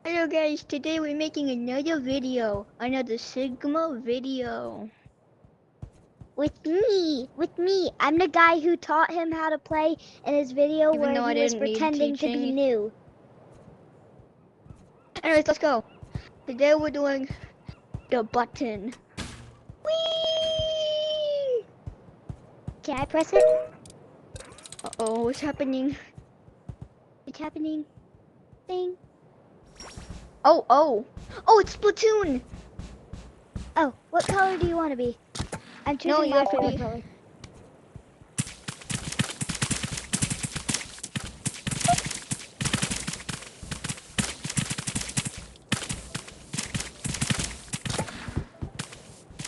Hello guys, today we're making another video, another Sigma video. With me. I'm the guy who taught him how to play in his video Even where though I he was didn't need pretending to be teaching. new. Anyways, let's go. Today we're doing the button. Whee! Can I press it? Uh-oh, what's happening? It's happening. Thing. Oh, it's Splatoon! Oh, what color do you want to be? I'm No, choosing you my have to favorite be- color.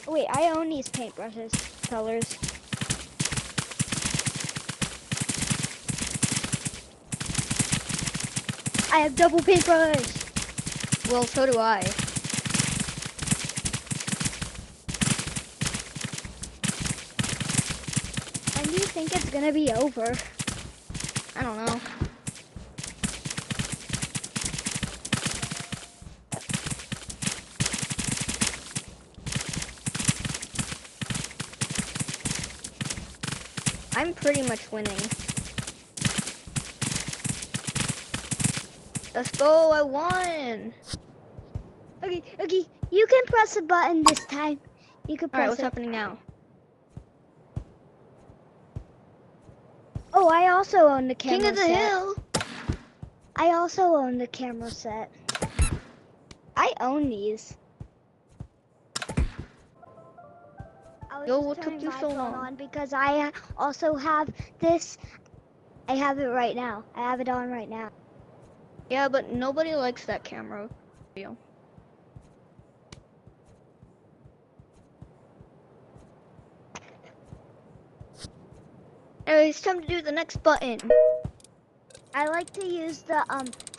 Wait, I own these paintbrushes colors. I have double paintbrush. Well, so do I. When do you think it's gonna be over? I don't know. I'm pretty much winning. Let's go, I won! Okay, you can press a button this time. You can press Alright, what's it. happening now? Oh, I also own the camera King of the set. Hill! I also own the camera set. I own these. I was Yo, just what took turning you my so phone long? on because I also have this. I have it right now. I have it on right now. Yeah, but nobody likes that camera. Real. Anyway, it's time to do the next button. I like to use the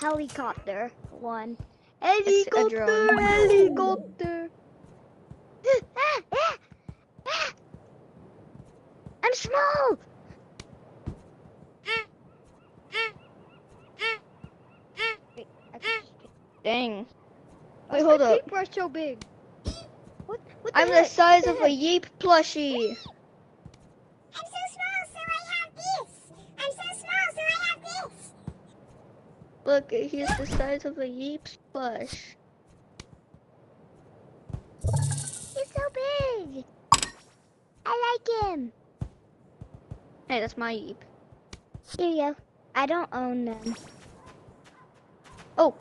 helicopter one. It's a drone. Helicopter. I'm small. Dang. Why is hold my up. paintbrush so big? What the I'm the heck? size What of the a heck? Yeep plushie. I'm so small, so I have this. I'm so small, so I have this. Look, he's the size of a Yeep plush. He's so big. I like him. Hey, that's my Yeep. Here you go. I don't own them. Oh.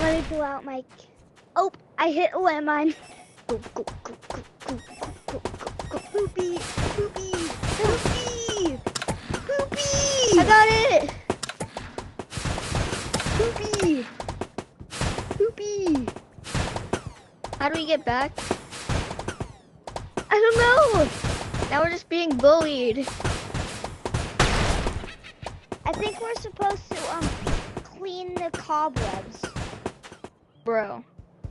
Let me pull out my... Oh, I hit a lemon. Go, go, go, go, go, go, go, go. Poopy, poopy, poopy, poopy. I got it! Poopy, poopy. How do we get back? I don't know. Now we're just being bullied. I think we're supposed to clean the cobwebs. Bro.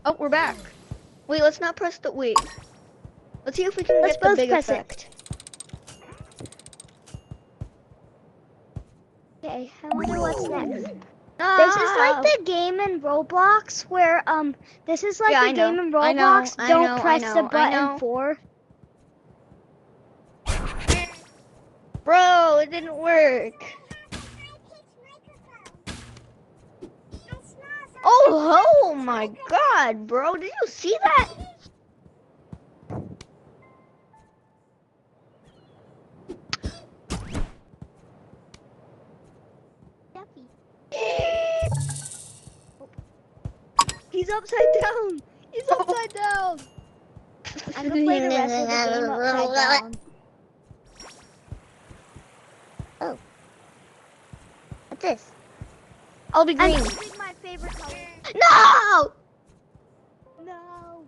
Oh, we're back. Wait, let's not press the... Wait. Let's see if we can Let's get the both big press it. effect. Okay, I wonder what's next. No! This is like the game in Roblox where this is like Yeah, the I know. game in I know, Roblox. I Don't know, I press the know, I know. button 4. Bro, it didn't work. Oh my god, bro. Did you see that? He's upside down. He's upside down. I'm gonna play the rest of the game upside down. Oh. What's this? I'll be I'm green. choosing my favorite color. No! No.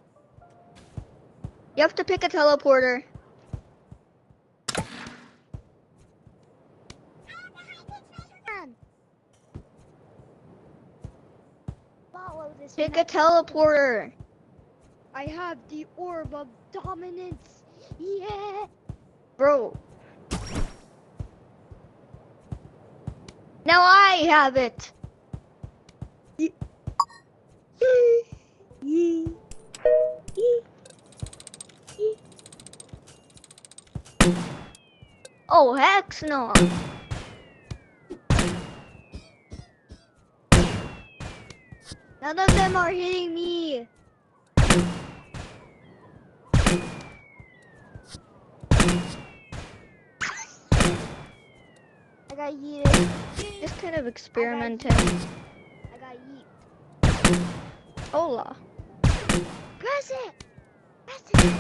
You have to pick a teleporter. Follow this. Pick a teleporter. I have the orb of dominance. Yeah. Bro. Now I have it. Oh, heck no. None of them are hitting me. I got yeeted. Just kind of experimenting. I got yeet. Hola. Press it. Press it.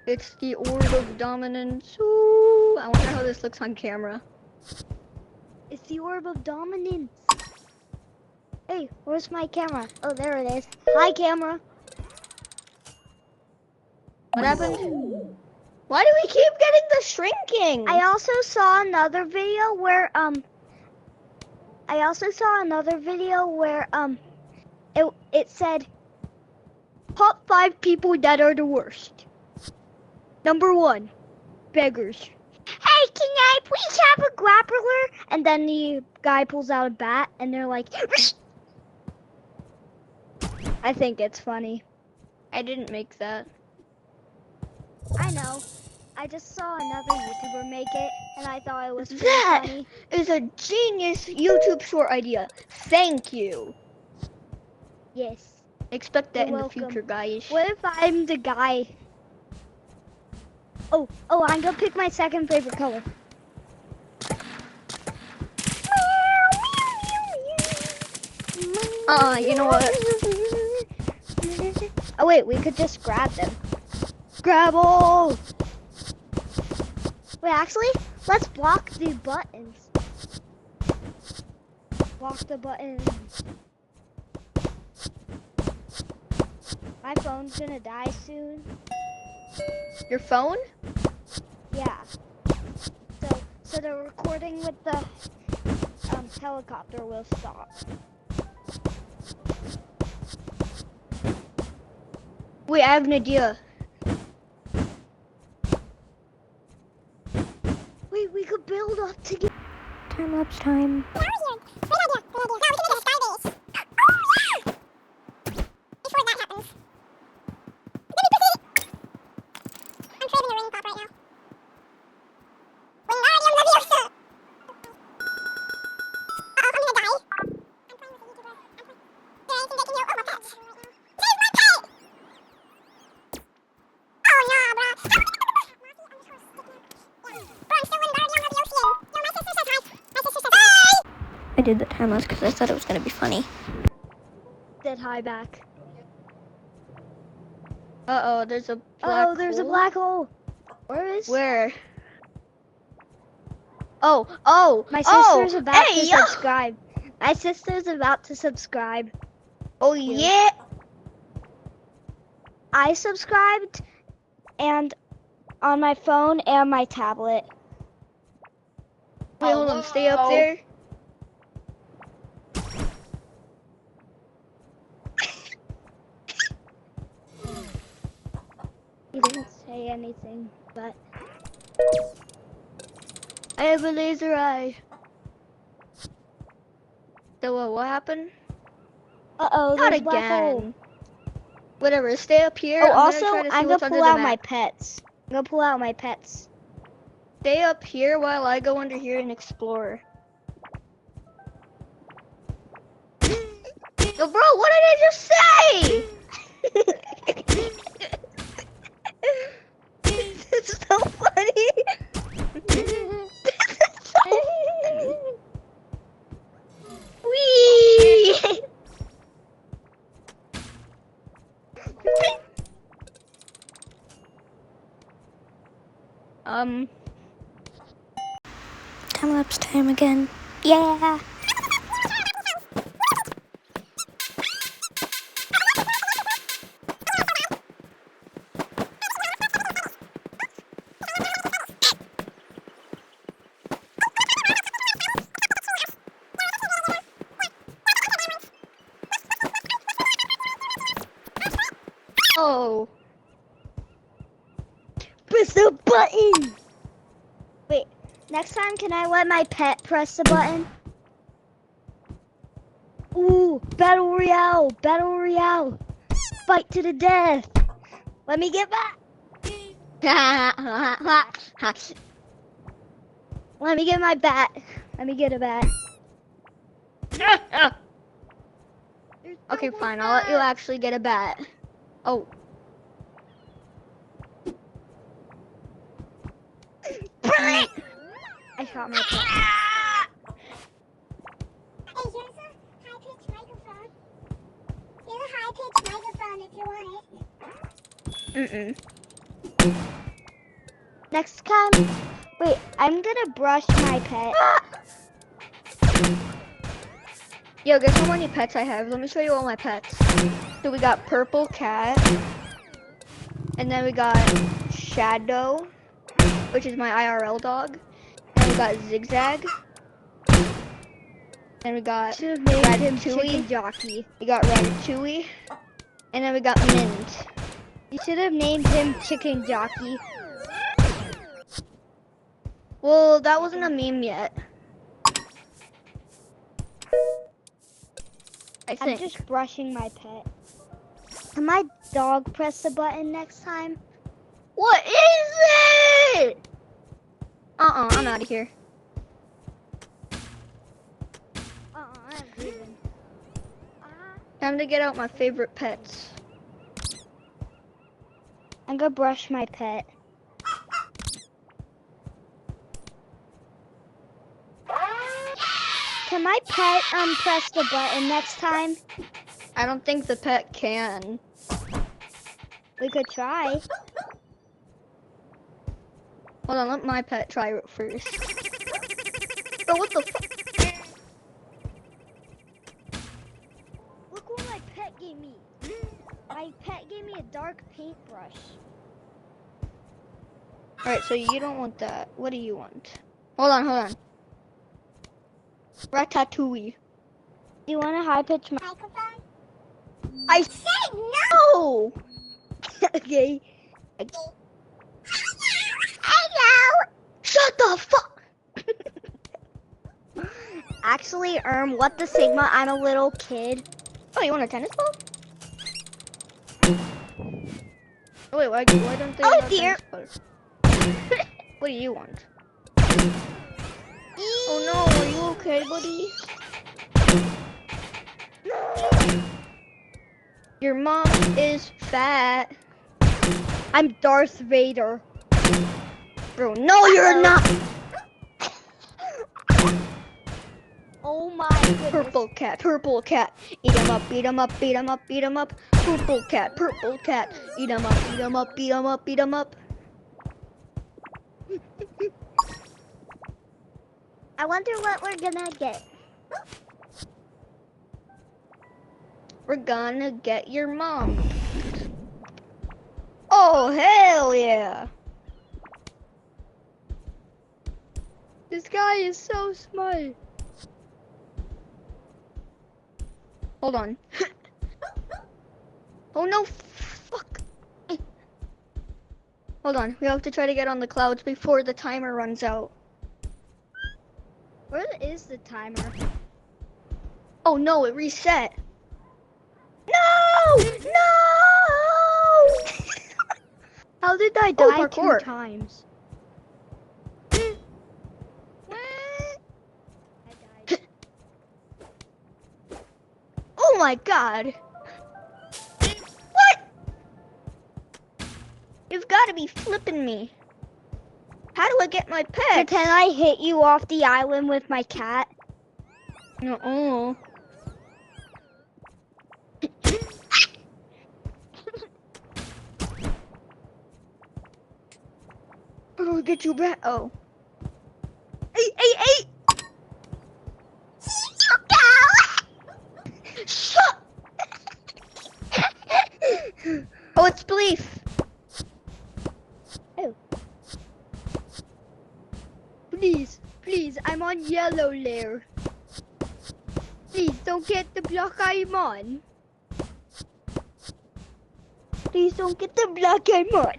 It's the orb of dominance. Ooh, I wonder how this looks on camera. It's the orb of dominance. Hey, where's my camera? Oh, there it is. Hi, camera. What happened? Why do we keep getting the shrinking? I also saw another video where it said top 5 people that are the worst. Number 1, beggars. Hey, can I please have a grappler? And then the guy pulls out a bat and they're like, I think it's funny. I didn't make that. I know. I just saw another YouTuber make it and I thought it was pretty That funny. is a genius YouTube short idea. Thank you. Yes. Expect that You're in welcome. the future, guys. What if I'm the guy? Oh, I'm gonna pick my second favorite color. You know what? Oh wait, we could just grab them. Grabble! Wait, actually, let's block the buttons. Block the buttons. My phone's gonna die soon. Your phone? Yeah. So the recording with the helicopter will stop. Wait, I have an idea. Wait, we could build up together. Time-lapse time. Good idea. Good idea. Now we can make a sky base. Oh, yeah! Before that happens. Let me proceed. I'm craving a ring pop right now. Wingardium Leviosa! Uh-oh, I'm gonna die. I'm playing with a YouTuber. Today, can get you my pet. Save my pet! Oh, no, bro. Bro, I'm still Wingardium Leviosa. Yo, my sister says hi. My sister says hi! I did the time lapse because I thought it was gonna be funny. Said hi back. Uh-oh, there's a black Oh, there's a hole. black hole. Where is? Where? Oh, My sister's oh, about hey, to yo! subscribe. My sister's about to subscribe. Oh, yeah. I subscribed, and on my phone and my tablet. Wait, hold on, stay up there. He didn't say anything, but I have a laser eye. So what happened? uh-oh, Not there's a black hole. again. Whatever, stay up here. Oh, I'm also, gonna try to see I'm what's gonna under pull the out my map. pets. I'm gonna pull out my pets. Stay up here while I go under here and explore. Yo, bro, what did I just say? This is so funny. This is so funny. Whee! Time-lapse time again. Yeah! Oh. Press the button! Wait, next time can I let my pet press the button? Ooh, Battle Royale! Battle Royale! Fight to the death! Let me get back! Let me get my bat. Let me get a bat. Okay, fine. I'll let you actually get a bat. Oh. I shot my pet. Hey, here's a high-pitched microphone. Here's a high-pitched microphone if you want it. Next time, wait, I'm gonna brush my pet. Yo, guess how many pets I have? Let me show you all my pets. So we got Purple Cat. And then we got Shadow, which is my IRL dog. And we got Zigzag. And we got Should have named him Ratatouille. Chicken Jockey. We got Ratatouille. And then we got Mint. You should have named him Chicken Jockey. Well, that wasn't a meme yet. I I'm think. just brushing my pet. Can my dog press the button next time? What is it? I'm out of here. I'm leaving. Time to get out my favorite pets. I'm gonna brush my pet. Can my pet press the button next time? I don't think the pet can. We could try. Hold on, let my pet try it first. Bro, what the fuck? Look what my pet gave me. My pet gave me a dark paintbrush. Alright, so you don't want that. What do you want? Hold on. Ratatouille. Do you want a high pitch? Microphone? I said no! Okay. Hello! Shut the fuck! Actually, what the Sigma? I'm a little kid. Oh, you want a tennis ball? Oh, wait, why don't they Oh, have dear. tennis balls? What do you want? Oh no, are you okay, buddy? Your mom is fat. I'm Darth Vader. Bro, no, you're not. Oh my goodness. Purple cat. Eat 'em up, beat 'em up, beat 'em up, beat 'em up. Purple cat. Eat 'em up, beat 'em up, beat 'em up, beat 'em up. I wonder what we're gonna get. We're gonna get your mom. Oh, hell yeah. This guy is so smart. Hold on. Oh no, fuck. Hold on, we have to try to get on the clouds before the timer runs out. Where is the timer? Oh no, it reset. No! How did I Oh, die parkour. 2 times? I died. Oh my god. What? You've got to be flipping me. How do I get my pet? Can I hit you off the island with my cat? No. Oh, get you back. Oh. Hey. Shut. Oh, it's Bleef. Oh. Please, I'm on yellow layer. Please don't get the block I'm on. Please don't get the block I'm on.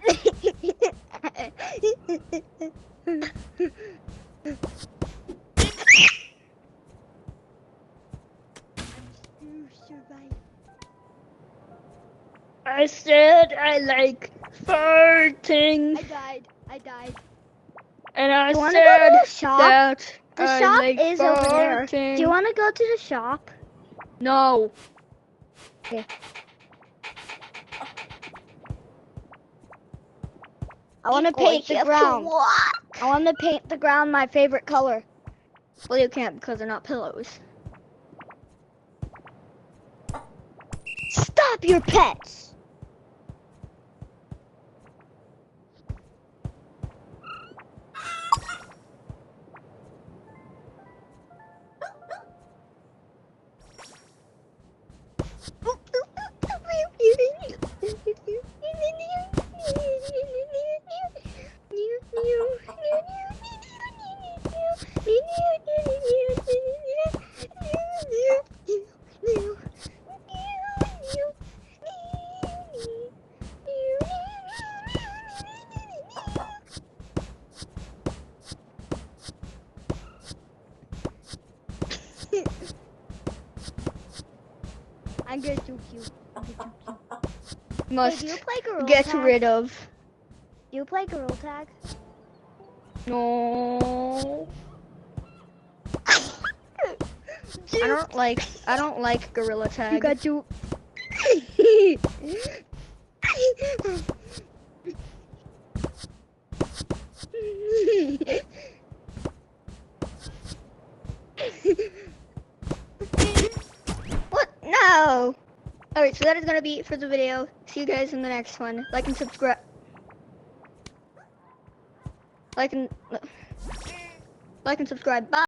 I said I like farting. I died. And I You wanna go to the shop? that The I shop like is over there. farting. Do you want to go to the shop? No. I want to paint the ground. I want to paint the ground my favorite color. Well, you can't because they're not pillows. Stop your pets. I'm gonna do you. Hey, Must do you play Gorilla get Tag? rid of. Do you play Gorilla Tag? No. I don't like Gorilla Tag. You got to. What? No. Alright, so that is gonna be it for the video. See you guys in the next one. Like and subscribe. Like and subscribe. Bye.